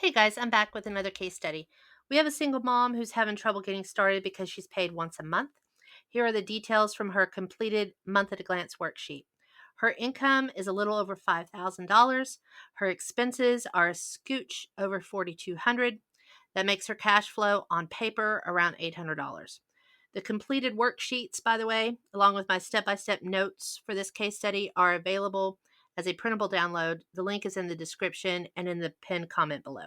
Hey guys, I'm back with another case study. We have a single mom who's having trouble getting started because she's paid once a month. Here are the details from her completed month at a glance worksheet. Her income is a little over $5,000. Her expenses are a scooch over $4,200. That makes her cash flow on paper around $800. The completed worksheets, by the way, along with my step-by-step notes for this case study, are available as a printable download. The link is in the description and in the pinned comment below.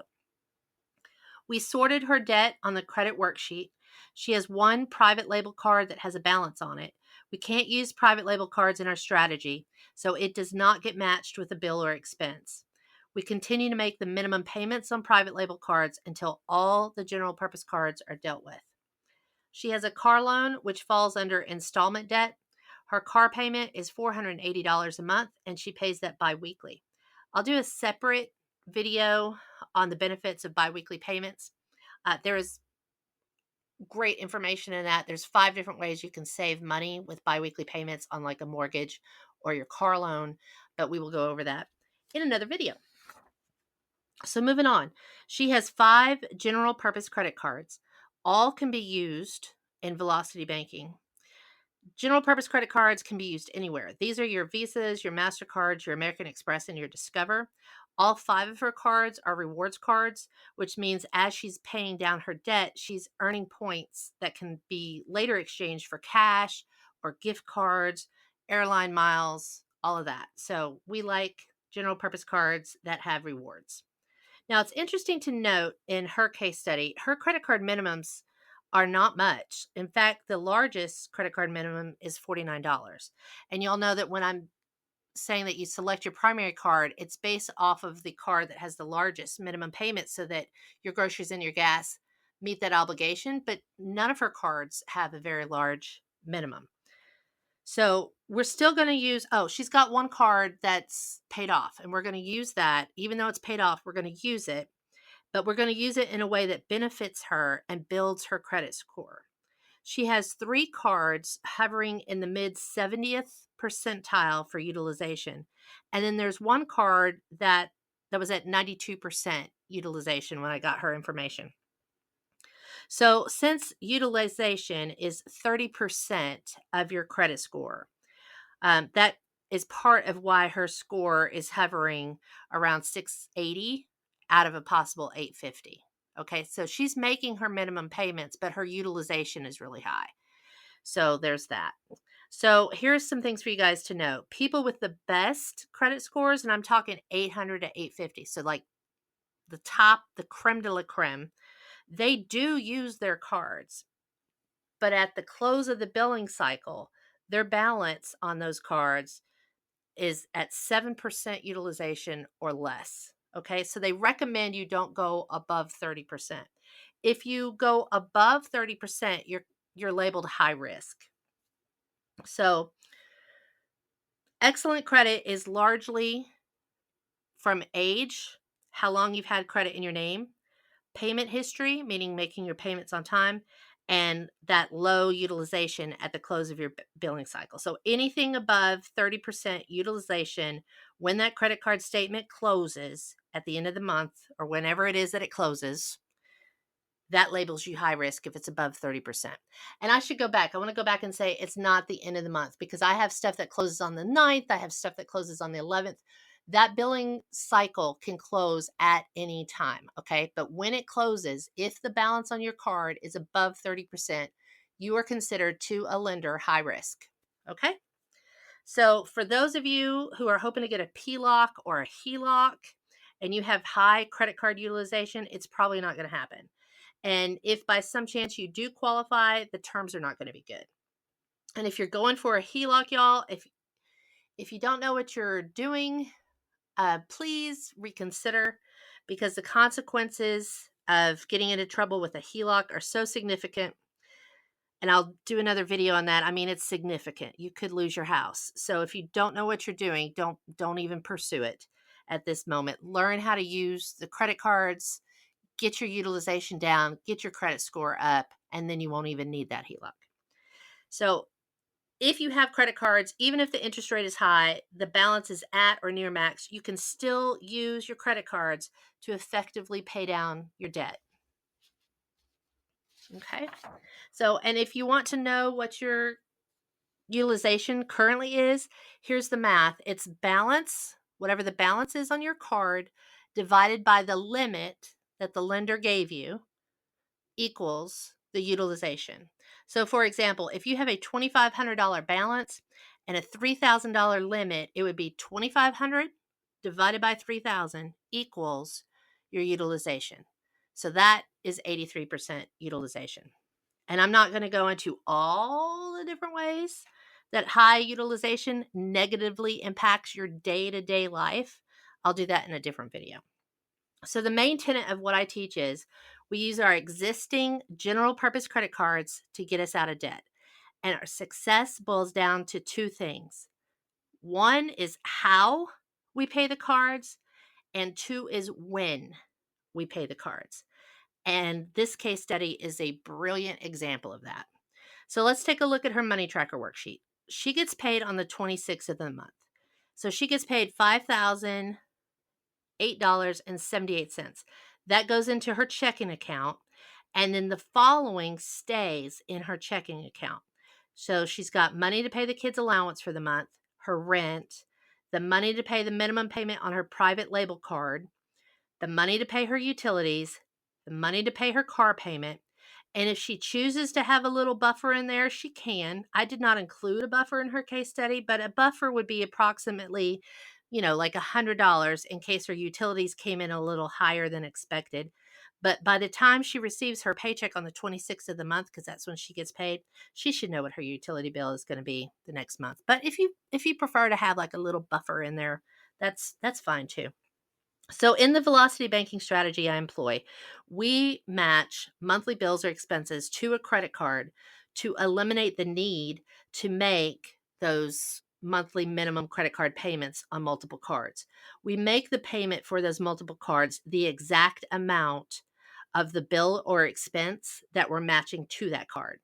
We sorted her debt on the credit worksheet. She has one private label card that has a balance on it. We can't use private label cards in our strategy, so it does not get matched with a bill or expense. We continue to make the minimum payments on private label cards until all the general purpose cards are dealt with. She has a car loan, which falls under installment debt. Her car payment is $480 a month, and she pays that biweekly. I'll do a separate video on the benefits of biweekly payments. There is great information in that. There's 5 different ways you can save money with biweekly payments on like a mortgage or your car loan, but we will go over that in another video. So moving on, she has 5 general purpose credit cards. All can be used in velocity banking. General purpose credit cards can be used anywhere. These are your Visas, your MasterCards, your American Express, and your Discover. All 5 of her cards are rewards cards, which means as she's paying down her debt, she's earning points that can be later exchanged for cash or gift cards, airline miles, all of that. So we like general purpose cards that have rewards. Now, it's interesting to note in her case study, her credit card minimums are not much. In fact, the largest credit card minimum is $49. And you'll know that when I'm saying that you select your primary card, it's based off of the card that has the largest minimum payment so that your groceries and your gas meet that obligation. But none of her cards have a very large minimum. So we're still going to use, she's got one card that's paid off, and we're going to use that. Even though it's paid off, we're going to use it, but we're going to use it in a way that benefits her and builds her credit score. She has 3 cards hovering in the mid 70th percentile for utilization. And then there's one card that was at 92% utilization when I got her information. So since utilization is 30% of your credit score, that is part of why her score is hovering around 680 out of a possible 850. Okay, so she's making her minimum payments, but her utilization is really high. So there's that. So here's some things for you guys to know. People with the best credit scores, and I'm talking 800 to 850, so like the top, the creme de la creme, they do use their cards. But at the close of the billing cycle, their balance on those cards is at 7% utilization or less. Okay, so they recommend you don't go above 30%. If you go above 30%, you're labeled high risk. So excellent credit is largely from age, how long you've had credit in your name, payment history, meaning making your payments on time, and that low utilization at the close of your billing cycle. So anything above 30% utilization when that credit card statement closes at the end of the month or whenever it is that it closes, that labels you high risk if it's above 30%. And I should go back. I want to go back and say it's not the end of the month because I have stuff that closes on the 9th. I have stuff that closes on the 11th. That billing cycle can close at any time, okay? But when it closes, if the balance on your card is above 30%, you are considered to a lender high risk, okay? So for those of you who are hoping to get a PLOC or a HELOC and you have high credit card utilization, it's probably not going to happen. And if by some chance you do qualify, the terms are not going to be good. And if you're going for a HELOC, y'all, if you don't know what you're doing, please reconsider because the consequences of getting into trouble with a HELOC are so significant. And I'll do another video on that. I mean, it's significant. You could lose your house. So if you don't know what you're doing, don't even pursue it at this moment. Learn how to use the credit cards, get your utilization down, get your credit score up, and then you won't even need that HELOC. So If you have credit cards, even if the interest rate is high, the balance is at or near max, you can still use your credit cards to effectively pay down your debt. Okay. So, and if you want to know what your utilization currently is, here's the math. It's balance, whatever the balance is on your card, divided by the limit that the lender gave you equals the utilization. So, for example, if you have a $2,500 balance and a $3,000 limit, it would be 2,500 divided by 3,000 equals your utilization. So that is 83% utilization. And I'm not going to go into all the different ways that high utilization negatively impacts your day-to-day life. I'll do that in a different video. So the main tenet of what I teach is we use our existing general purpose credit cards to get us out of debt. And our success boils down to two things. One is how we pay the cards, and two is when we pay the cards. And this case study is a brilliant example of that. So let's take a look at her money tracker worksheet. She gets paid on the 26th of the month. So she gets paid $5,008.78. That goes into her checking account, and then the following stays in her checking account. So she's got money to pay the kids' allowance for the month, her rent, the money to pay the minimum payment on her private label card, the money to pay her utilities, the money to pay her car payment. And if she chooses to have a little buffer in there, she can. I did not include a buffer in her case study, but a buffer would be approximately, like $100 in case her utilities came in a little higher than expected. But by the time she receives her paycheck on the 26th of the month, because that's when she gets paid, she should know what her utility bill is going to be the next month. But if you prefer to have like a little buffer in there, that's fine too. So in the velocity banking strategy I employ, we match monthly bills or expenses to a credit card to eliminate the need to make those monthly minimum credit card payments on multiple cards. We make the payment for those multiple cards the exact amount of the bill or expense that we're matching to that card.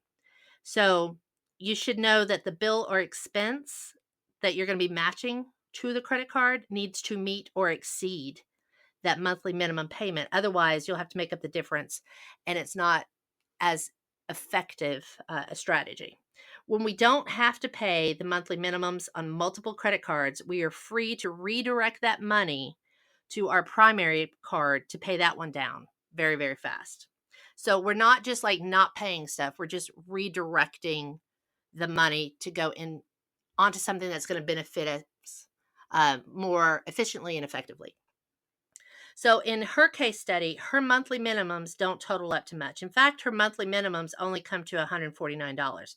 So you should know that the bill or expense that you're going to be matching to the credit card needs to meet or exceed that monthly minimum payment. Otherwise, you'll have to make up the difference, and it's not as effective a strategy. When we don't have to pay the monthly minimums on multiple credit cards, we are free to redirect that money to our primary card to pay that one down very, very fast. So we're not just like not paying stuff, we're just redirecting the money to go in onto something that's going to benefit us more efficiently and effectively. So in her case study, her monthly minimums don't total up to much. In fact, her monthly minimums only come to $149.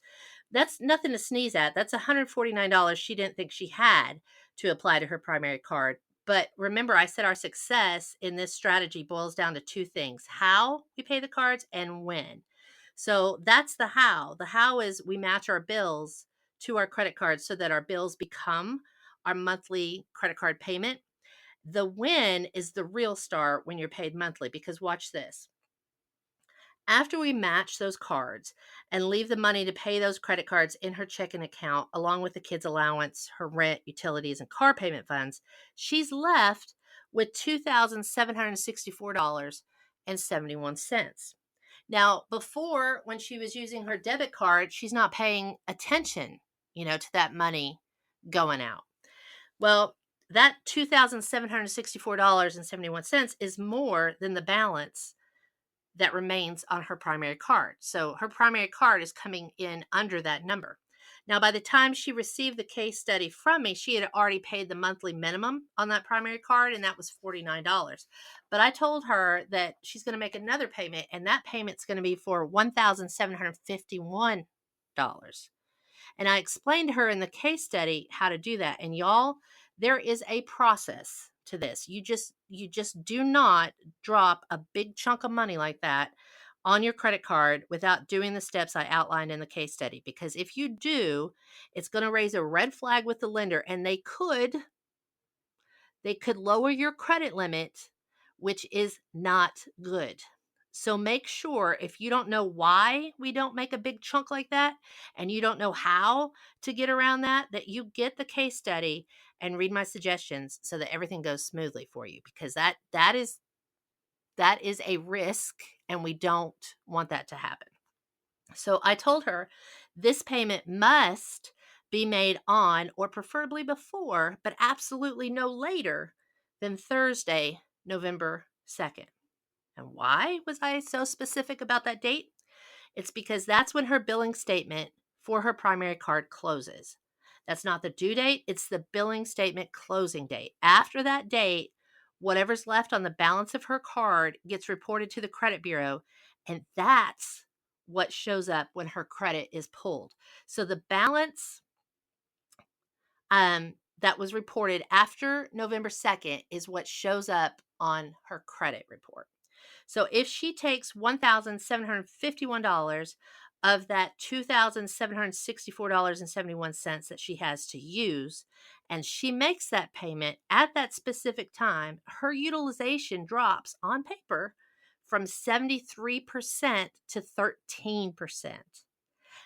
That's nothing to sneeze at. That's $149 she didn't think she had to apply to her primary card. But remember, I said our success in this strategy boils down to two things: how we pay the cards and when. So that's the how. The how is we match our bills to our credit cards so that our bills become our monthly credit card payment. The win is the real star when you're paid monthly, because watch this. After we match those cards and leave the money to pay those credit cards in her checking account, along with the kids' allowance, her rent, utilities, and car payment funds, she's left with $2,764.71. Now, before, when she was using her debit card, she's not paying attention, to that money going out. Well, that $2,764.71 is more than the balance that remains on her primary card. So her primary card is coming in under that number. Now, by the time she received the case study from me, she had already paid the monthly minimum on that primary card, and that was $49. But I told her that she's going to make another payment, and that payment's going to be for $1,751. And I explained to her in the case study how to do that. And y'all, there is a process to this. You just do not drop a big chunk of money like that on your credit card without doing the steps I outlined in the case study. Because if you do, it's going to raise a red flag with the lender, and they could lower your credit limit, which is not good. So make sure if you don't know why we don't make a big chunk like that and you don't know how to get around that, that you get the case study and read my suggestions so that everything goes smoothly for you, because that is a risk and we don't want that to happen. So I told her this payment must be made on or preferably before, but absolutely no later than Thursday, November 2nd. And why was I so specific about that date? It's because that's when her billing statement for her primary card closes. That's not the due date, it's the billing statement closing date. After that date, whatever's left on the balance of her card gets reported to the credit bureau, and that's what shows up when her credit is pulled. So the balance that was reported after November 2nd is what shows up on her credit report. So if she takes $1,751 of that $2,764.71 that she has to use, and she makes that payment at that specific time, her utilization drops on paper from 73% to 13%.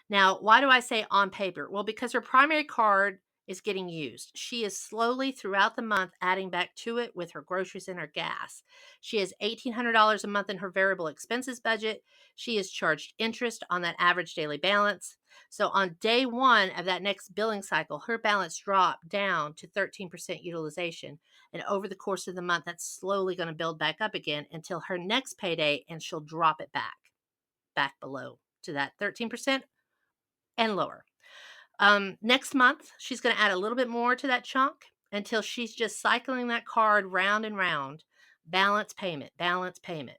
Now, why do I say on paper? Well, because her primary card is getting used. She is slowly throughout the month adding back to it with her groceries and her gas. She has $1,800 a month in her variable expenses budget. She is charged interest on that average daily balance. So on day one of that next billing cycle, her balance dropped down to 13% utilization. And over the course of the month, that's slowly going to build back up again until her next payday, and she'll drop it back below to that 13% and lower. Next month, she's going to add a little bit more to that chunk until she's just cycling that card round and round. Balance payment, balance payment.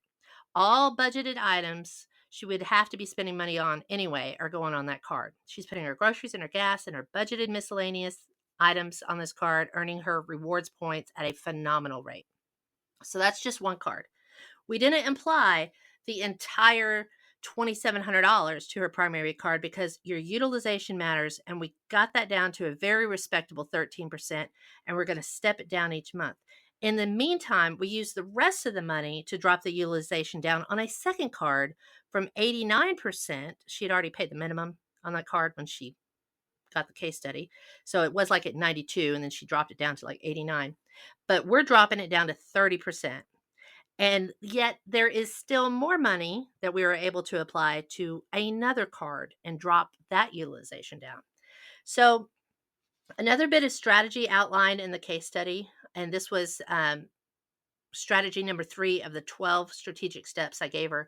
All budgeted items she would have to be spending money on anyway are going on that card. She's putting her groceries and her gas and her budgeted miscellaneous items on this card, earning her rewards points at a phenomenal rate. So that's just one card. We didn't imply the entire $2,700 to her primary card because your utilization matters, and we got that down to a very respectable 13%, and we're going to step it down each month. In the meantime, we use the rest of the money to drop the utilization down on a second card from 89%. She had already paid the minimum on that card when she got the case study. So it was like at 92, and then she dropped it down to like 89. But we're dropping it down to 30%. And yet there is still more money that we were able to apply to another card and drop that utilization down. So another bit of strategy outlined in the case study, and this was strategy number 3 of the 12 strategic steps I gave her.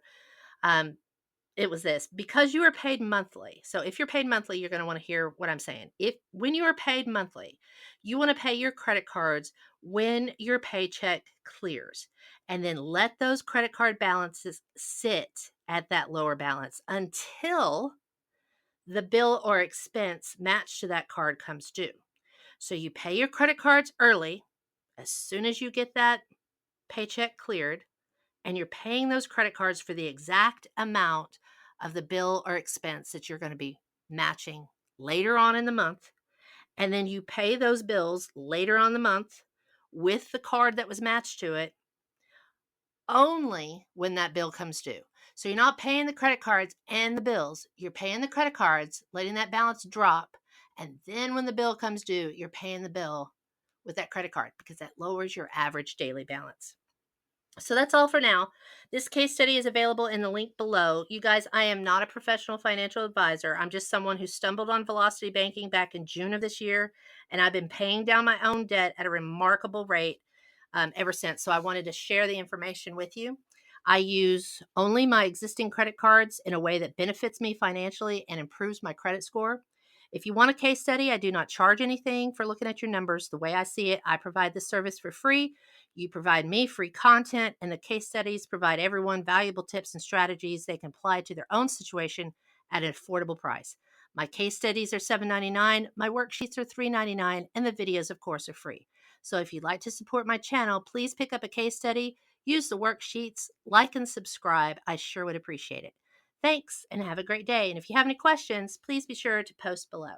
It was this: because you are paid monthly. So if you're paid monthly, you're going to want to hear what I'm saying. When you are paid monthly, you want to pay your credit cards when your paycheck clears, and then let those credit card balances sit at that lower balance until the bill or expense matched to that card comes due. So you pay your credit cards early as soon as you get that paycheck cleared, and you're paying those credit cards for the exact amount of the bill or expense that you're going to be matching later on in the month. And then you pay those bills later on the month with the card that was matched to it only when that bill comes due. So you're not paying the credit cards and the bills. You're paying the credit cards, letting that balance drop. And then when the bill comes due, you're paying the bill with that credit card because that lowers your average daily balance. So that's all for now. This case study is available in the link below. You guys, I am not a professional financial advisor. I'm just someone who stumbled on velocity banking back in June of this year, and I've been paying down my own debt at a remarkable rate ever since. So I wanted to share the information with you. I use only my existing credit cards in a way that benefits me financially and improves my credit score. If you want a case study, I do not charge anything for looking at your numbers. The way I see it, I provide this service for free. You provide me free content, and the case studies provide everyone valuable tips and strategies they can apply to their own situation at an affordable price. My case studies are $7.99, my worksheets are $3.99, and the videos, of course, are free. So if you'd like to support my channel, please pick up a case study, use the worksheets, like and subscribe. I sure would appreciate it. Thanks, and have a great day. And if you have any questions, please be sure to post below.